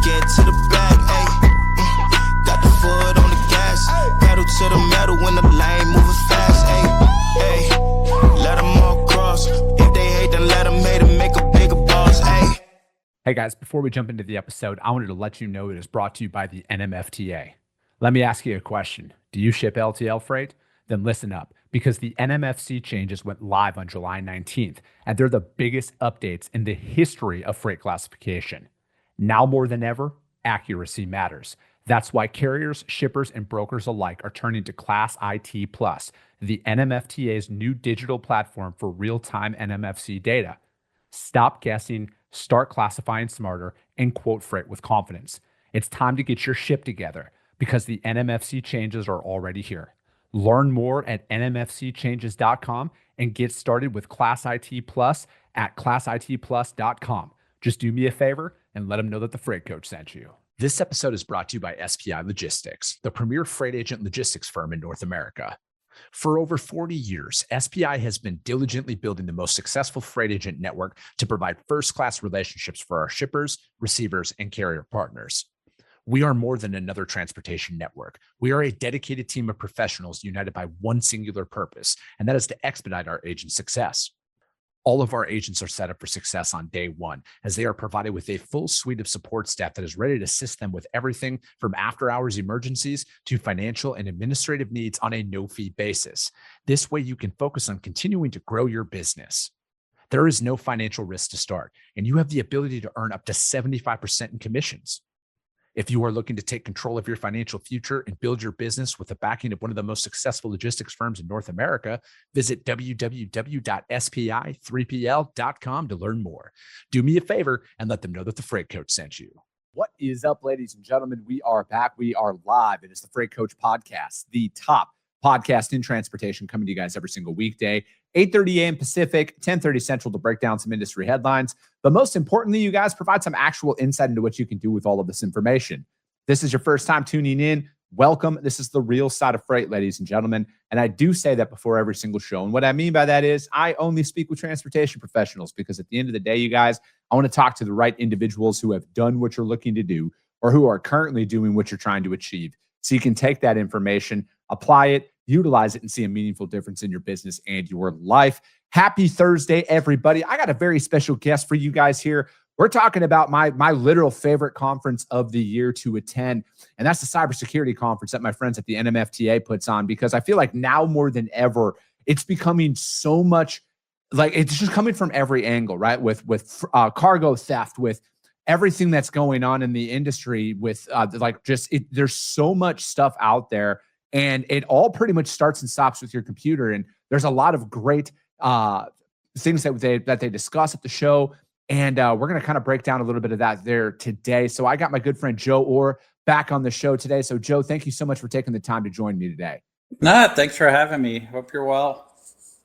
get to the bag, ayy. Got the foot on the gas, pedal to the metal when the lane moving fast, ayy. Let them all cross. If they hate, then let them hate and make a bigger boss, ayy. Hey guys, before we jump into the episode, I wanted to let you know it is brought to you by the NMFTA. Let me ask you a question. Do you ship LTL freight? Then listen up, because the NMFC changes went live on July 19th, and they're the biggest updates in the history of freight classification. Now more than ever, accuracy matters. That's why carriers, shippers, and brokers alike are turning to Class IT Plus, the NMFTA's new digital platform for real-time NMFC data. Stop guessing, start classifying smarter, and quote freight with confidence. It's time to get your ship together because the NMFC changes are already here. Learn more at nmfcchanges.com and get started with Class IT Plus at classitplus.com. Just do me a favor and let them know that the Freight Coach sent you. This episode is brought to you by SPI Logistics, the premier freight agent logistics firm in North America. For over 40 years, SPI has been diligently building the most successful freight agent network to provide first-class relationships for our shippers, receivers, and carrier partners. We are more than another transportation network. We are a dedicated team of professionals united by one singular purpose, and that is to expedite our agents' success. All of our agents are set up for success on day one, as they are provided with a full suite of support staff that is ready to assist them with everything from after-hours emergencies to financial and administrative needs on a no-fee basis. This way, you can focus on continuing to grow your business. There is no financial risk to start, and you have the ability to earn up to 75% in commissions. If you are looking to take control of your financial future and build your business with the backing of one of the most successful logistics firms in North America, visit www.spi3pl.com to learn more. Do me a favor and let them know that the Freight Coach sent you. What is up, ladies and gentlemen? We are back. We are live. It is the Freight Coach Podcast, the top podcast in transportation, coming to you guys every single weekday, 8:30 a.m. Pacific, 10:30 Central, to break down some industry headlines. But most importantly, you guys provide some actual insight into what you can do with all of this information. This is your first time tuning in. Welcome. This is the real side of freight, ladies and gentlemen. And I do say that before every single show. And what I mean by that is I only speak with transportation professionals, because at the end of the day, you guys, I want to talk to the right individuals who have done what you're looking to do or who are currently doing what you're trying to achieve. So you can take that information, apply it, utilize it, and see a meaningful difference in your business and your life. Happy Thursday, everybody. I got a very special guest for you guys here. We're talking about my literal favorite conference of the year to attend, and that's the Cybersecurity Conference that my friends at the NMFTA puts on, because I feel like now more than ever, it's becoming so much, like, it's just coming from every angle, right? With cargo theft, with everything that's going on in the industry, with there's so much stuff out there. And it all pretty much starts and stops with your computer. And there's a lot of great things that they discuss at the show. And we're going to kind of break down a little bit of that there today. So I got my good friend Joe Orr back on the show today. So Joe, thank you so much for taking the time to join me today. No, thanks for having me. Hope you're well.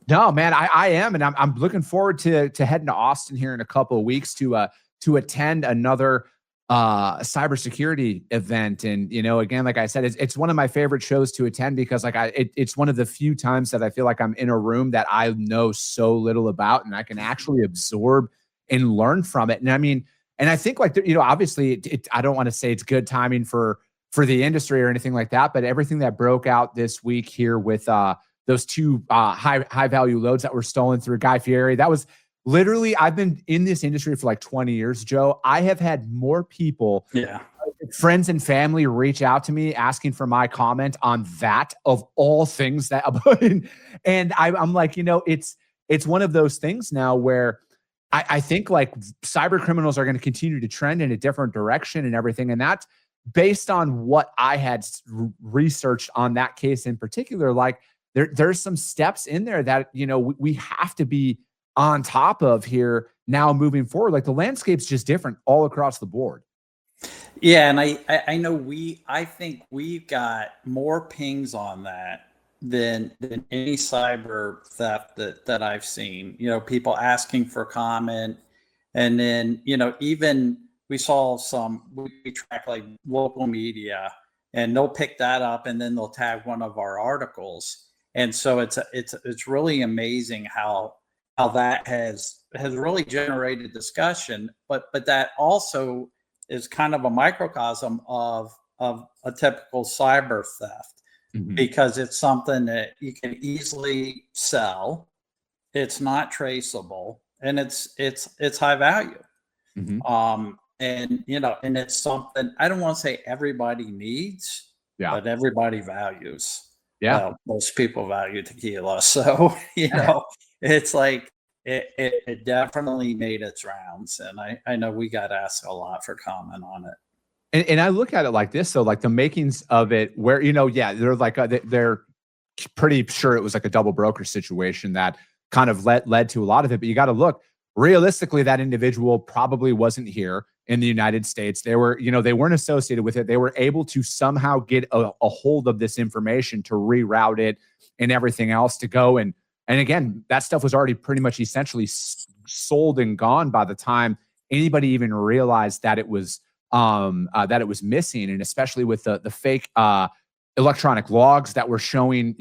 No, man, I am. And I'm looking forward to heading to Austin here in a couple of weeks to attend another cybersecurity event. And, you know, again, like I said, it's one of my favorite shows to attend, because it's one of the few times that I feel like I'm in a room that I know so little about, and I can actually absorb and learn from it. And I mean, and I think, like, you know, obviously I don't want to say it's good timing for the industry or anything like that, but everything that broke out this week here with those two high value loads that were stolen through Guy Fieri, that was literally, I've been in this industry for like 20 years, Joe. I have had more people, friends and family, reach out to me asking for my comment on that, of all things. That, and I'm like, you know, it's one of those things now where I think, like, cyber criminals are going to continue to trend in a different direction and everything. And that's based on what I had researched on that case in particular. Like, there's some steps in there that, you know, we have to be on top of here now moving forward. Like, the landscape's just different all across the board. Yeah, and I know I think we've got more pings on that than any cyber theft that I've seen. You know, people asking for comment, and then, you know, even we saw we track like local media, and they'll pick that up and then they'll tag one of our articles. And so it's really amazing how that has really generated discussion, but that also is kind of a microcosm of a typical cyber theft, because it's something that you can easily sell. It's not traceable, and it's high value. And and it's something, I don't want to say everybody needs, but everybody values. Most people value tequila, so it's like it definitely made its rounds, and I know we got asked a lot for comment on it. And I look at it like this, so like the makings of it, where they're like they're pretty sure it was like a double broker situation that kind of led to a lot of it. But you got to look realistically, that individual probably wasn't here in the United States. They were, they weren't associated with it. They were able to somehow get a hold of this information to reroute it and everything else to go. And again, that stuff was already pretty much essentially sold and gone by the time anybody even realized that it was missing. And especially with the fake electronic logs that were showing,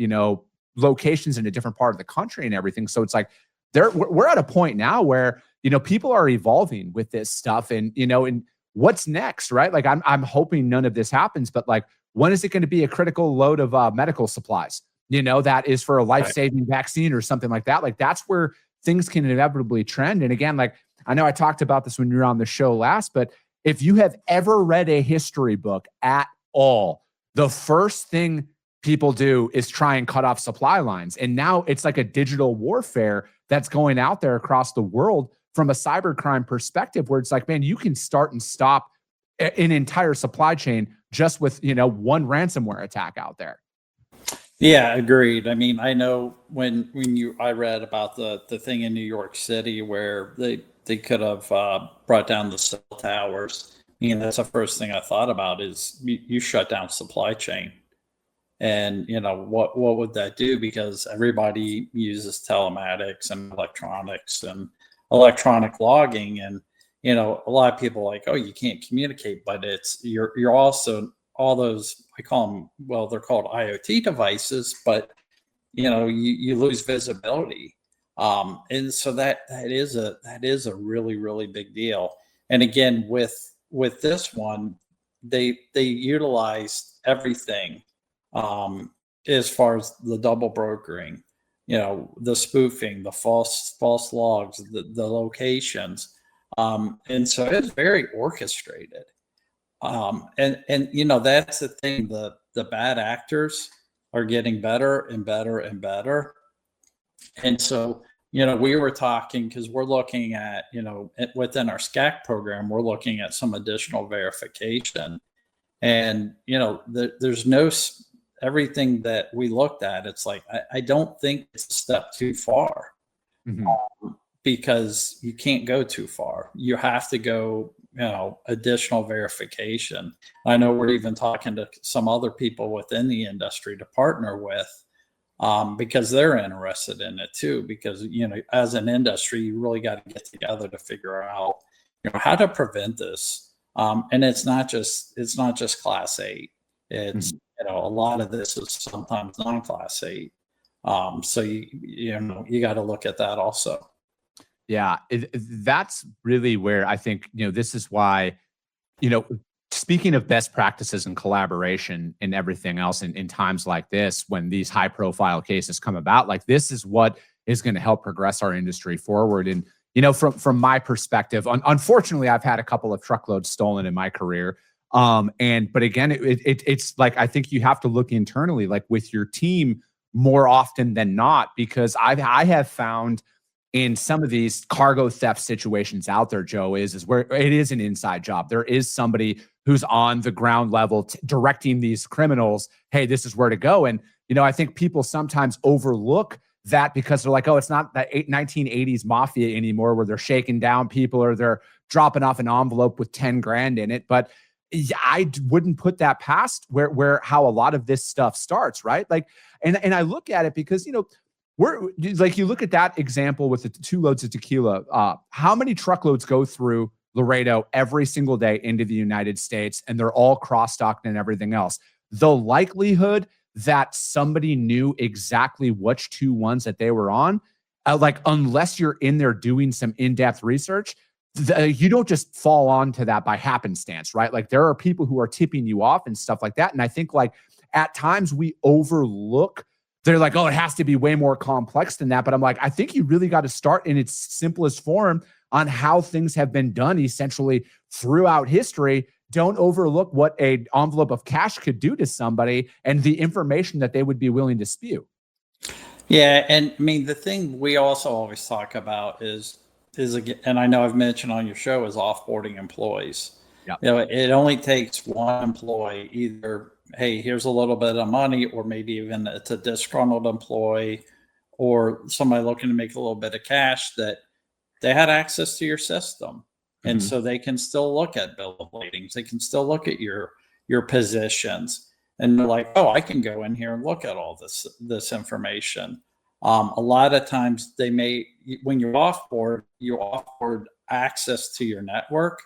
locations in a different part of the country and everything. So it's like we're at a point now where people are evolving with this stuff, and and what's next, right? Like I'm hoping none of this happens, but like when is it going to be a critical load of medical supplies? That is for a life-saving vaccine or something like that. Like that's where things can inevitably trend. And again, like I know I talked about this when you were on the show last, but if you have ever read a history book at all, the first thing people do is try and cut off supply lines. And now it's like a digital warfare that's going out there across the world from a cybercrime perspective, where it's like, man, you can start and stop an entire supply chain just with, one ransomware attack out there. Yeah, agreed. I mean, I know when I read about the thing in New York City where they could have brought down the cell towers. That's the first thing I thought about is you shut down supply chain. And, what would that do? Because everybody uses telematics and electronics and electronic logging. And, a lot of people are like, oh, you can't communicate, but you're also all those, I call them, well, they're called IoT devices, but, you lose visibility. And so that is a really, really big deal. And again, with this one, they utilized everything. As far as the double brokering, the spoofing, the false logs, the locations. And so it's very orchestrated. And that's the thing, the bad actors are getting better and better and better. And so, we were talking, because we're looking at, within our SCAC program, we're looking at some additional verification. And, there's no, everything that we looked at, it's like, I don't think it's a step too far, because you can't go too far. You have to go, additional verification. I know we're even talking to some other people within the industry to partner with, because they're interested in it too, because, as an industry, you really got to get together to figure out, how to prevent this. And it's not just class 8. It's, a lot of this is sometimes non-class 8. So you got to look at that also. Yeah, that's really where I think, this is why, speaking of best practices and collaboration and everything else in times like this, when these high profile cases come about, like this is what is going to help progress our industry forward. And, from my perspective, unfortunately, I've had a couple of truckloads stolen in my career. But again, it's like, I think you have to look internally, like with your team more often than not, because I have found in some of these cargo theft situations out there, Joe, is where it is an inside job. There is somebody who's on the ground level directing these criminals, hey, this is where to go. And, I think people sometimes overlook that because they're like, oh, it's not that 1980s mafia anymore where they're shaking down people or they're dropping off an envelope with 10 grand in it. But I wouldn't put that past where how a lot of this stuff starts, right? Like, and I look at it because, we're like, you look at that example with the 2 loads of tequila, how many truckloads go through Laredo every single day into the United States, and they're all cross-docked and everything else. The likelihood that somebody knew exactly which 2 ones that they were on, like, unless you're in there doing some in-depth research, you don't just fall onto that by happenstance, right? Like there are people who are tipping you off and stuff like that. And I think like at times we overlook, they're like, oh, it has to be way more complex than that. But I'm like, I think you really got to start in its simplest form on how things have been done essentially throughout history. Don't overlook what an envelope of cash could do to somebody and the information that they would be willing to spew. Yeah. And I mean, the thing we also always talk about is again, and I know I've mentioned on your show, is offboarding employees. Yeah. You know, it only takes one employee, either, hey, here's a little bit of money, or maybe even it's a disgruntled employee or somebody looking to make a little bit of cash, that they had access to your system. And so they can still look at bill of ladings. They can still look at your positions, and they're like, oh, I can go in here and look at all this information. A lot of times they may, when you offboard access to your network,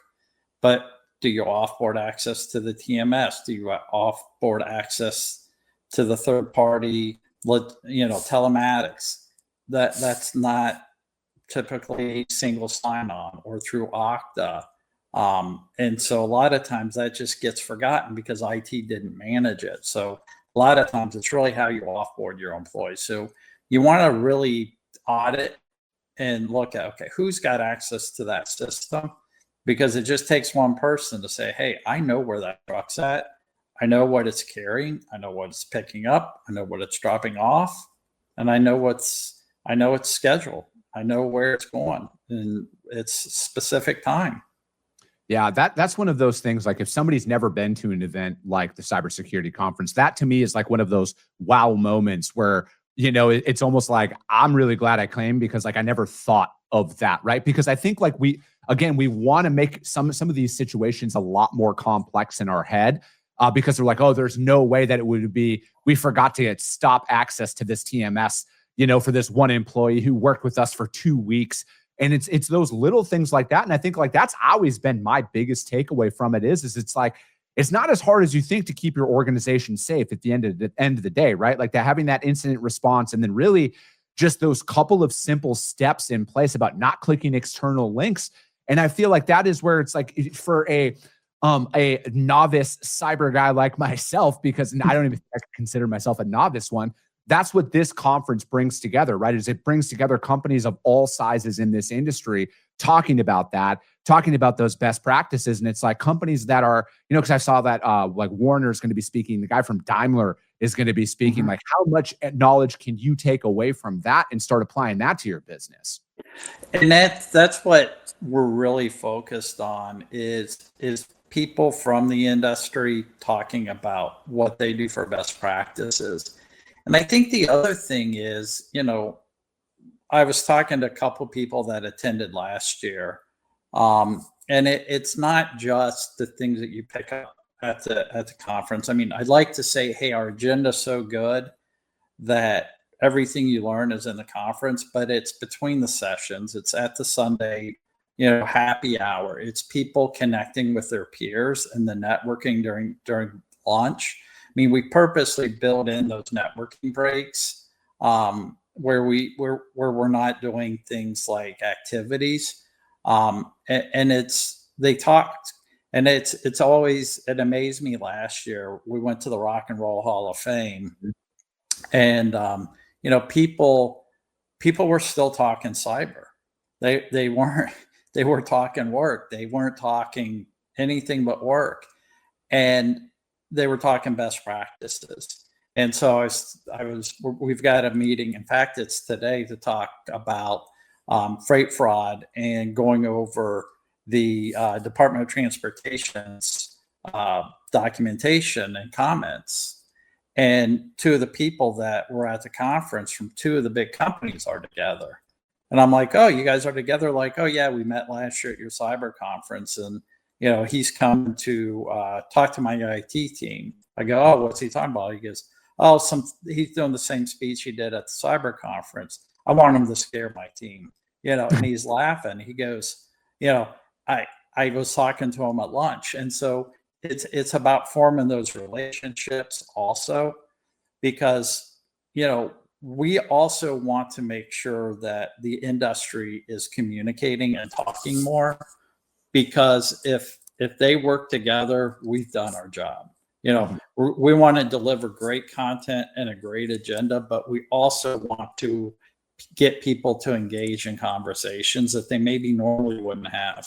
but do you offboard access to the TMS? Do you offboard access to the third party, telematics? That's not typically single sign-on or through Okta. And so a lot of times that just gets forgotten because IT didn't manage it. So a lot of times it's really how you offboard your employees. So you want to really audit and look at, okay, who's got access to that system? Because it just takes one person to say, hey, I know where that truck's at. I know what it's carrying. I know what it's picking up. I know what it's dropping off. And I know its schedule. I know where it's going, and it's specific time. Yeah, that's one of those things. Like if somebody's never been to an event like the cybersecurity conference, that to me is like one of those wow moments where, it's almost like I'm really glad I came, because like I never thought of that, right? Because I think like we want to make some of these situations a lot more complex in our head, because they're like, oh, there's no way that it would be, we forgot to stop access to this TMS, for this one employee who worked with us for 2 weeks. And it's those little things like that. And I think like that's always been my biggest takeaway from it is it's like, it's not as hard as you think to keep your organization safe at the end of the day, right? Like that, having that incident response, and then really just those couple of simple steps in place about not clicking external links. And I feel like that is where it's like for a novice cyber guy like myself, because I don't even consider myself a novice one. That's what this conference brings together, right? Is it brings together companies of all sizes in this industry talking about those best practices. And it's like companies that are, because I saw that like Warner is going to be speaking, the guy from Daimler is going to be speaking. Like how much knowledge can you take away from that and start applying that to your business? And that's what we're really focused on is people from the industry talking about what they do for best practices. And I think the other thing is, I was talking to a couple of people that attended last year, and it's not just the things that you pick up at the conference. I mean, I'd like to say, hey, our agenda's so good that everything you learn is in the conference, but it's between the sessions. It's at the Sunday, happy hour. It's people connecting with their peers and the networking during lunch. I mean, we purposely build in those networking breaks where we're not doing things like activities, and they talked, and it's always, it amazed me last year. We went to the Rock and Roll Hall of Fame, and people were still talking cyber. They were talking work. They weren't talking anything but work, and they were talking best practices. And so we've got a meeting. In fact, it's today to talk about freight fraud and going over the Department of Transportation's documentation and comments. And two of the people that were at the conference from two of the big companies are together. And I'm like, oh, you guys are together? Like, oh yeah, we met last year at your cyber conference, and he's come to talk to my IT team. I go, oh, what's he talking about? He goes, oh, he's doing the same speech he did at the cyber conference. I want him to scare my team, and he's laughing. He goes, I was talking to him at lunch. And so it's about forming those relationships also, because, we also want to make sure that the industry is communicating and talking more. because if they work together, we've done our job. You know, we want to deliver great content and a great agenda, but we also want to get people to engage in conversations that they maybe normally wouldn't have.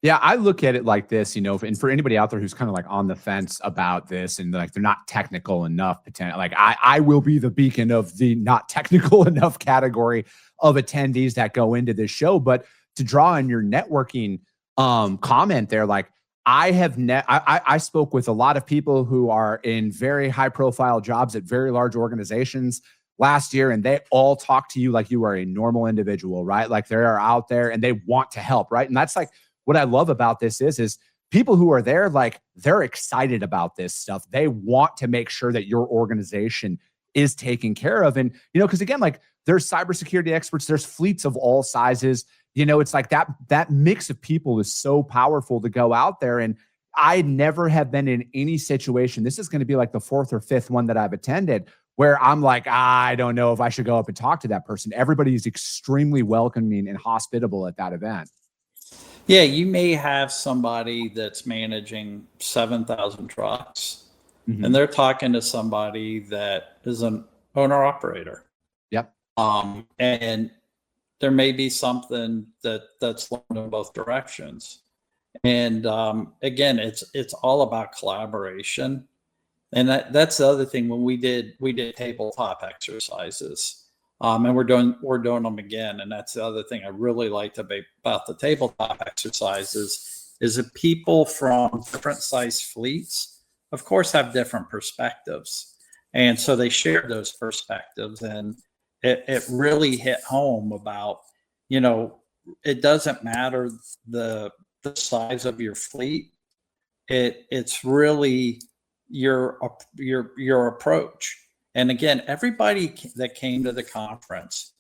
Yeah, I look at it like this, you know, and for anybody out there who's kind of like on the fence about this and like they're not technical enough, like I will be the beacon of the not technical enough category of attendees that go into this show. But to draw on your networking comment there, like I spoke with a lot of people who are in very high profile jobs at very large organizations last year, and they all talk to you like you are a normal individual, right? Like they are out there and they want to help, right? And that's like what I love about this is people who are there, like they're excited about this stuff. They want to make sure that your organization is taken care of. And, you know, because again, like there's cybersecurity experts, there's fleets of all sizes. You know, it's like that mix of people is so powerful to go out there. And I never have been in any situation. This is going to be like the fourth or fifth one that I've attended where I'm like, I don't know if I should go up and talk to that person. Everybody is extremely welcoming and hospitable at that event. Yeah, you may have somebody that's managing 7,000 trucks, and they're talking to somebody that is an owner operator. Yep. And there may be something that's learned in both directions. And again, it's all about collaboration. And that's the other thing. When we did tabletop exercises. And we're doing them again. And that's the other thing I really liked about the tabletop exercises is that people from different size fleets, of course, have different perspectives. And so they shared those perspectives, and it really hit home about, you know, it doesn't matter the size of your fleet. It's really your approach. And again, everybody that came to the conference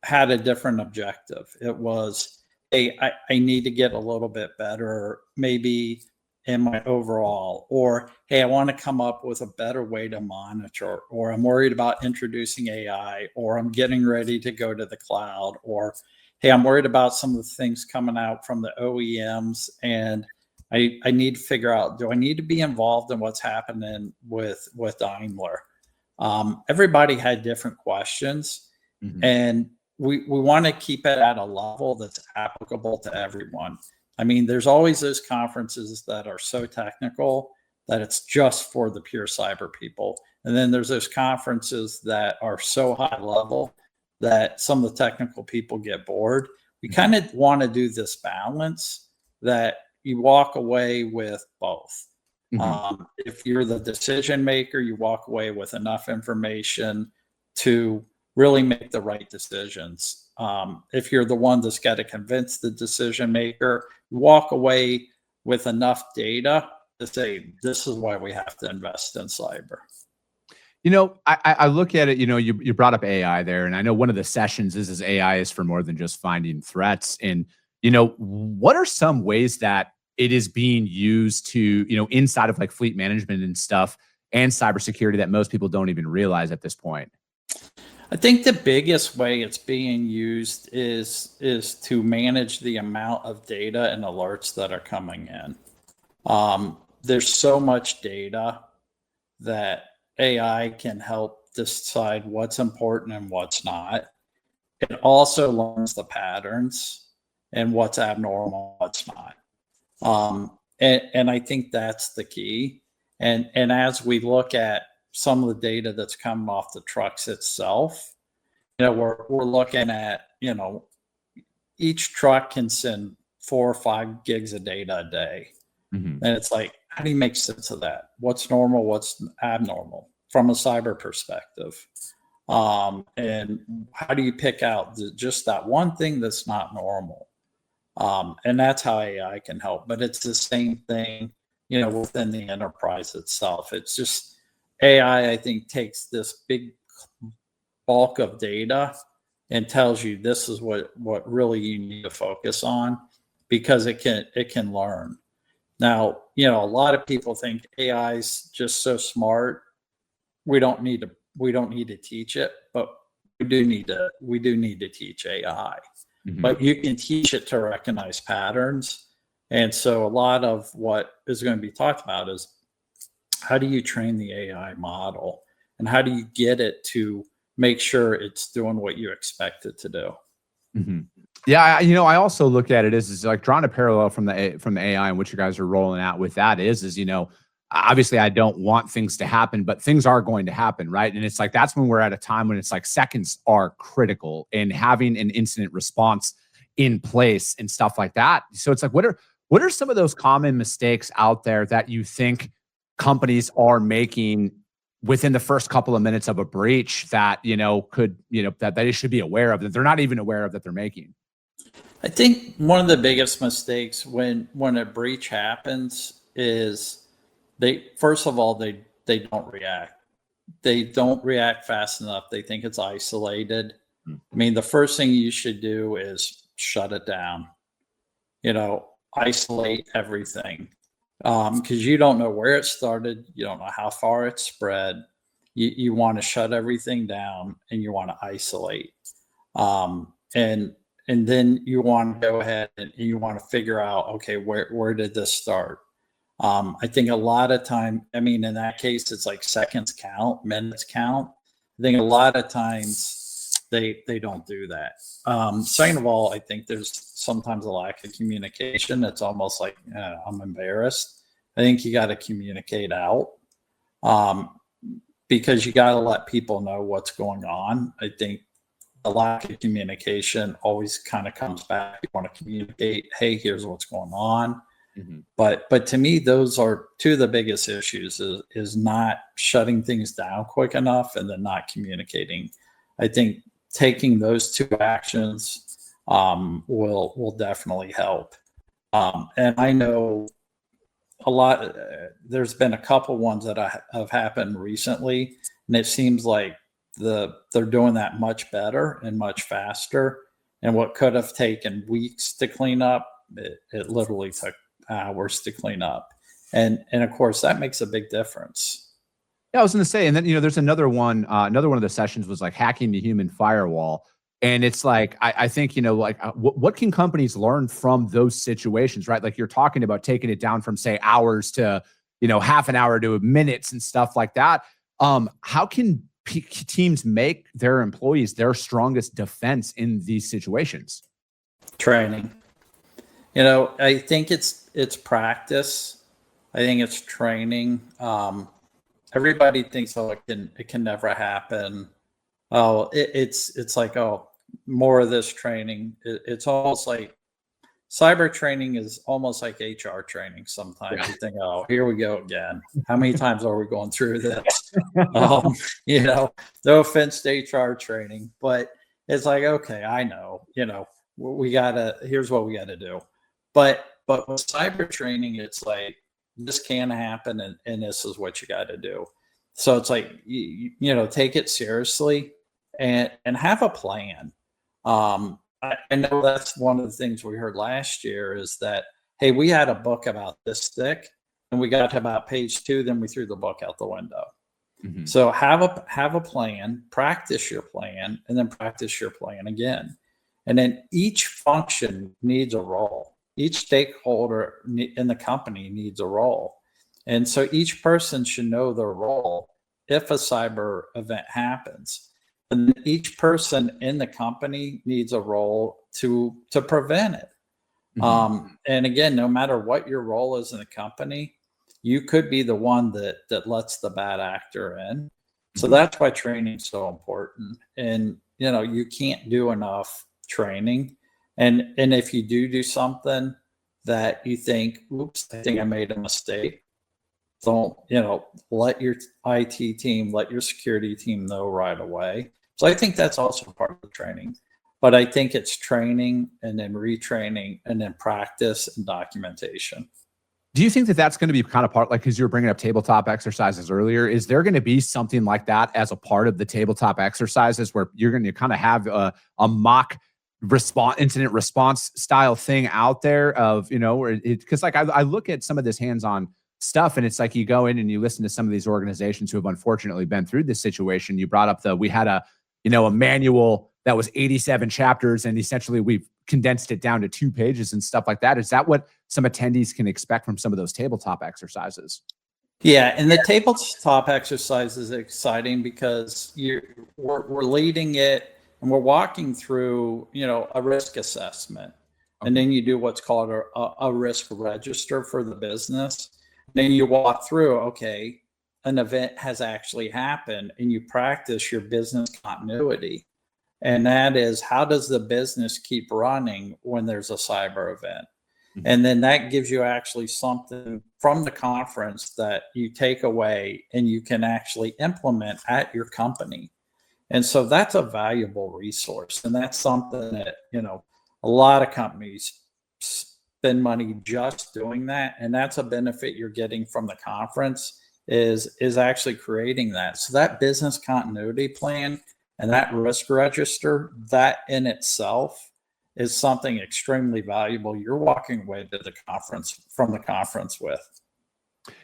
had a different objective. It was, hey, I need to get a little bit better, maybe in my overall, or hey, I want to come up with a better way to monitor, or I'm worried about introducing AI, or I'm getting ready to go to the cloud, or hey, I'm worried about some of the things coming out from the OEMs, and I need to figure out, do I need to be involved in what's happening with Daimler? Everybody had different questions, and we want to keep it at a level that's applicable to everyone. I mean, there's always those conferences that are so technical that it's just for the pure cyber people. And then there's those conferences that are so high level that some of the technical people get bored. We kind of want to do this balance that you walk away with both. If you're the decision maker, you walk away with enough information to really make the right decisions. If you're the one that's got to convince the decision maker, you walk away with enough data to say, this is why we have to invest in cyber. You know, I look at it, you know, you brought up AI there, and I know one of the sessions is AI is for more than just finding threats. And, you know, what are some ways that it is being used to, you know, inside of like fleet management and stuff and cybersecurity that most people don't even realize at this point? I think the biggest way it's being used is to manage the amount of data and alerts that are coming in. There's so much data that AI can help decide what's important and what's not. It also learns the patterns and what's abnormal, what's not. And I think that's the key. And as we look at some of the data that's coming off the trucks itself, you know, we're looking at, you know, each truck can send 4 or 5 gigs of data a day. And it's like, how do you make sense of that? What's normal? What's abnormal from a cyber perspective? And how do you pick out just that one thing that's not normal? And that's how AI can help. But it's the same thing, you know, within the enterprise itself. It's just AI, I think, takes this big bulk of data and tells you this is what really you need to focus on, because it can learn. Now, you know, a lot of people think AI is just so smart, we don't need to teach it, but we do need to teach AI. but you can teach it to recognize patterns. And so a lot of what is going to be talked about is how do you train the AI model and how do you get it to make sure it's doing what you expect it to do? Yeah, I also look at it as like drawing a parallel from the AI and what you guys are rolling out with that is obviously I don't want things to happen, but things are going to happen, right? And it's like that's when we're at a time when it's like seconds are critical and having an incident response in place and stuff like that. So it's like what are some of those common mistakes out there that you think companies are making within the first couple of minutes of a breach that that they should be aware of, that they're not even aware of, that they're making? I think one of the biggest mistakes when a breach happens is first of all they don't react. They don't react fast enough. They think it's isolated. I mean, the first thing you should do is shut it down. Isolate everything. Because you don't know where it started, you don't know how far it spread. You want to shut everything down and you want to isolate. And then you want to go ahead and you want to figure out, okay, where did this start? I think a lot of time, in that case, it's like seconds count, minutes count. I think a lot of times they don't do that. Second of all, I think there's sometimes a lack of communication. It's almost like I'm embarrassed. I think you got to communicate out because you got to let people know what's going on. I think a lack of communication always kind of comes back. You want to communicate, hey, here's what's going on. But to me, those are two of the biggest issues is not shutting things down quick enough and then not communicating. I think taking those two actions will definitely help. And I know a lot, there's been a couple ones that have happened recently, and it seems like they're doing that much better and much faster. And what could have taken weeks to clean up, it literally took hours to clean up. And of course, that makes a big difference. Yeah, I was going to say, and then, there's another one of the sessions was like hacking the human firewall. And it's like, I think, what can companies learn from those situations, right? Like you're talking about taking it down from say hours to, half an hour to minutes and stuff like that. How can teams make their employees their strongest defense in these situations? Training. I think it's practice. I think it's training. Everybody thinks, it can never happen. It's like, more of this training. It's almost like cyber training is almost like HR training. Sometimes you think, here we go again. How many times are we going through this? No offense to HR training, but it's like, okay, I know, here's what we gotta do. But with cyber training, it's like, this can happen and this is what you got to do. So it's like, take it seriously and have a plan. I know that's one of the things we heard last year is that, hey, we had a book about this thick and we got to about page 2, then we threw the book out the window. So have a plan, practice your plan, and then practice your plan again. And then each function needs a role. Each stakeholder in the company needs a role. And so each person should know their role if a cyber event happens. And each person in the company needs a role to prevent it. And again, no matter what your role is in the company, you could be the one that lets the bad actor in. So that's why training is so important. And, you can't do enough training. And if you do something that you think, oops, I think I made a mistake, don't, let your IT team, let your security team know right away. So I think that's also part of the training. But I think it's training and then retraining and then practice and documentation. Do you think that that's going to be kind of part, like, because you were bringing up tabletop exercises earlier, is there going to be something like that as a part of the tabletop exercises where you're going to kind of have a mock incident response style thing out there of, because like I look at some of this hands-on stuff and it's like you go in and you listen to some of these organizations who have unfortunately been through this situation. You brought up we had a manual that was 87 chapters, and essentially we've condensed it down to 2 pages and stuff like that. Is that what some attendees can expect from some of those tabletop exercises? Yeah, and the tabletop exercise is exciting because we're leading it and we're walking through, a risk assessment. And then you do what's called a risk register for the business. Then you walk through, okay, an event has actually happened, and you practice your business continuity. And that is, how does the business keep running when there's a cyber event? And then that gives you actually something from the conference that you take away and you can actually implement at your company. And so that's a valuable resource. And that's something that, a lot of companies spend money just doing that. And that's a benefit you're getting from the conference is actually creating that. So that business continuity plan and that risk register, that in itself is something extremely valuable you're walking away to the conference from the conference with.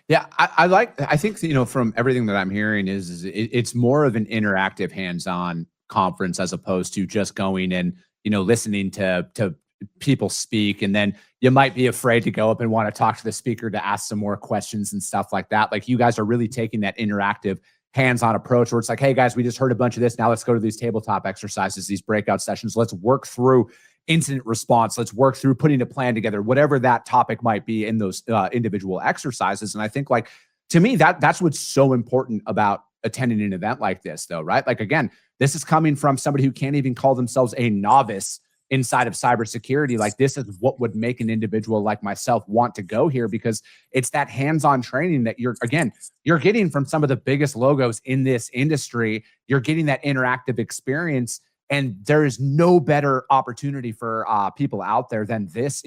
Yeah, I think, from everything that I'm hearing is it's more of an interactive hands-on conference as opposed to just going and, listening to people speak. And then you might be afraid to go up and want to talk to the speaker to ask some more questions and stuff like that. Like, you guys are really taking that interactive hands-on approach where it's like, hey guys, we just heard a bunch of this. Now let's go to these tabletop exercises, these breakout sessions. Let's work through incident response. Let's work through putting a plan together, whatever that topic might be in those individual exercises. And I think, like, to me, that's what's so important about attending an event like this, though, right? Like, again, this is coming from somebody who can't even call themselves a novice inside of cybersecurity. Like, this is what would make an individual like myself want to go here, because it's that hands-on training that you're getting from some of the biggest logos in this industry. You're getting that interactive experience. And there is no better opportunity for people out there than this,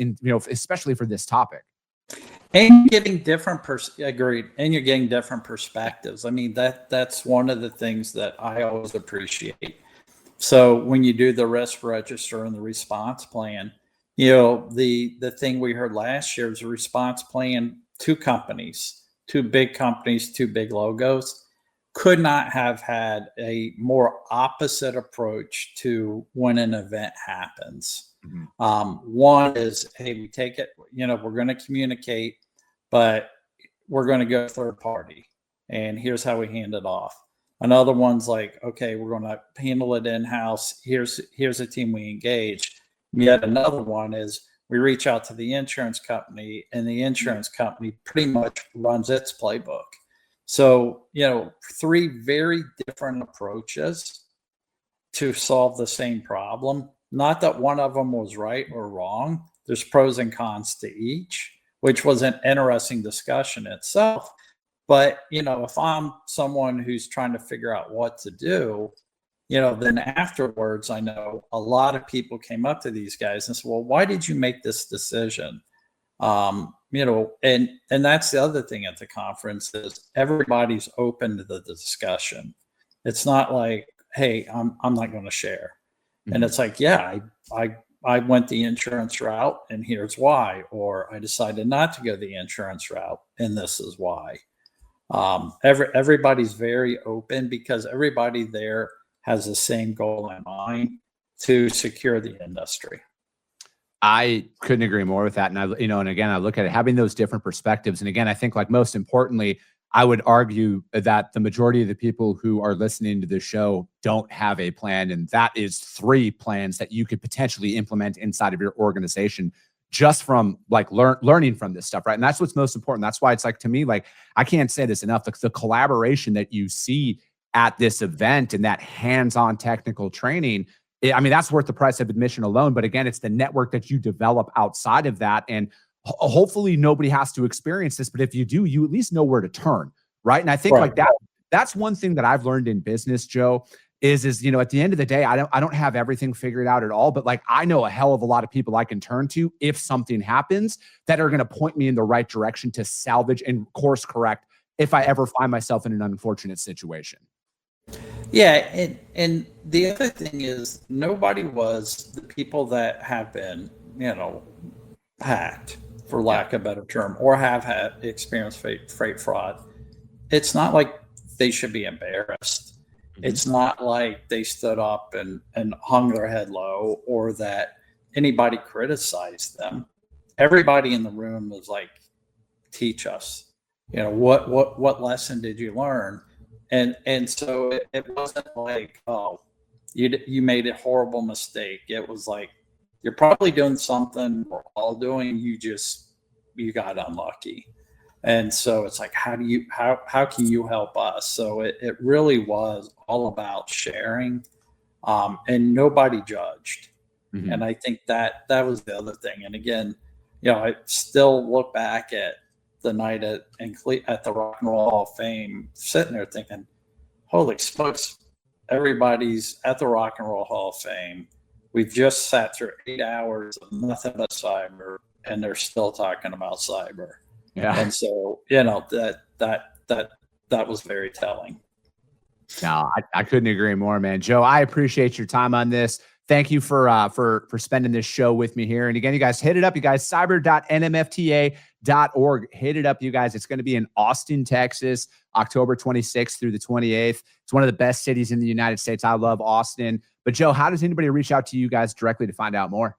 especially for this topic. And you're getting different And you're getting different perspectives. I mean, that's one of the things that I always appreciate. So when you do the risk register and the response plan, the thing we heard last year was a response plan. 2 companies, 2 big companies, 2 big logos, could not have had a more opposite approach to when an event happens. One is, hey, we take it, we're going to communicate, but we're going to go third party, and here's how we hand it off. Another one's like, okay, we're going to handle it in-house. Here's a team we engage. Yet another one is we reach out to the insurance company, and the insurance company pretty much runs its playbook. So, 3 very different approaches to solve the same problem. Not that one of them was right or wrong. There's pros and cons to each, which was an interesting discussion itself. But, if I'm someone who's trying to figure out what to do, then afterwards, I know a lot of people came up to these guys and said, well, why did you make this decision? And that's the other thing at the conference is everybody's open to the discussion. It's not like, hey, I'm not going to share. And it's like, yeah, I went the insurance route and here's why, or I decided not to go the insurance route and this is why. Everybody's very open because everybody there has the same goal in mind to secure the industry. I couldn't agree more with that. And and again, I look at it, having those different perspectives. And again, I think, like, most importantly, I would argue that the majority of the people who are listening to this show don't have a plan. And that is 3 plans that you could potentially implement inside of your organization just from, like, learning from this stuff. Right. And that's what's most important. That's why it's like, to me, like, I can't say this enough. The collaboration that you see at this event and that hands-on technical training, I mean, that's worth the price of admission alone. But again, it's the network that you develop outside of that. And hopefully nobody has to experience this, but if you do, you at least know where to turn. Right. And I think like that's one thing that I've learned in business, Joe, is at the end of the day, I don't have everything figured out at all, but, like, I know a hell of a lot of people I can turn to if something happens that are going to point me in the right direction to salvage and course correct if I ever find myself in an unfortunate situation. Yeah, and the other thing is, nobody was the people that have been, hacked, for lack of a better term, or have had experienced freight fraud. It's not like they should be embarrassed. It's not like they stood up and hung their head low, or that anybody criticized them. Everybody in the room was like, teach us, what lesson did you learn? And so it wasn't like, oh, you made a horrible mistake. It was like, you're probably doing something we're all doing. You got unlucky. And so it's like, how can you help us? So it really was all about sharing, and nobody judged. Mhm. And I think that was the other thing. And again, I still look back at the night at the Rock and Roll Hall of Fame, sitting there thinking, holy smokes, everybody's at the Rock and Roll Hall of Fame. We've just sat through 8 hours of nothing but cyber, and they're still talking about cyber. Yeah. And so, that was very telling. No, I couldn't agree more, man. Joe, I appreciate your time on this. Thank you for spending this show with me here. And again, you guys, hit it up, you guys, cyber.nmfta.org. Hit it up, you guys. It's going to be in Austin, Texas, October 26th through the 28th. It's one of the best cities in the United States. I love Austin. But Joe, how does anybody reach out to you guys directly to find out more?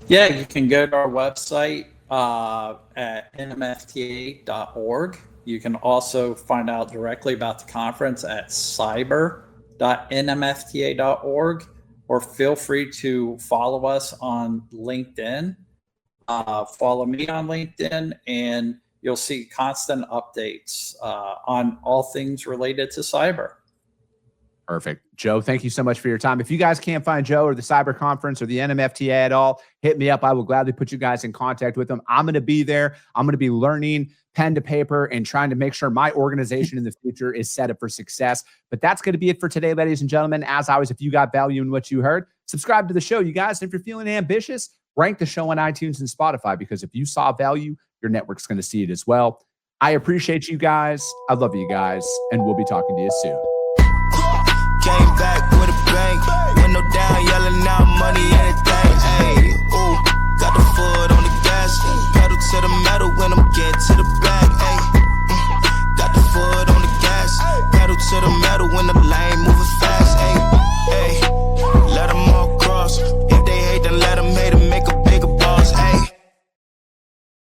Yeah, you can go to our website at nmfta.org. You can also find out directly about the conference at cyber.nmfta.org, or feel free to follow us on LinkedIn. Follow me on LinkedIn, and you'll see constant updates on all things related to cyber. Perfect. Joe, thank you so much for your time. If you guys can't find Joe or the Cyber Conference or the NMFTA at all, hit me up. I will gladly put you guys in contact with them. I'm going to be there. I'm going to be learning pen to paper and trying to make sure my organization in the future is set up for success. But that's going to be it for today, ladies and gentlemen. As always, if you got value in what you heard, subscribe to the show, you guys. And if you're feeling ambitious, rank the show on iTunes and Spotify, because if you saw value, your network's going to see it as well. I appreciate you guys. I love you guys. And we'll be talking to you soon. Came back with a bang.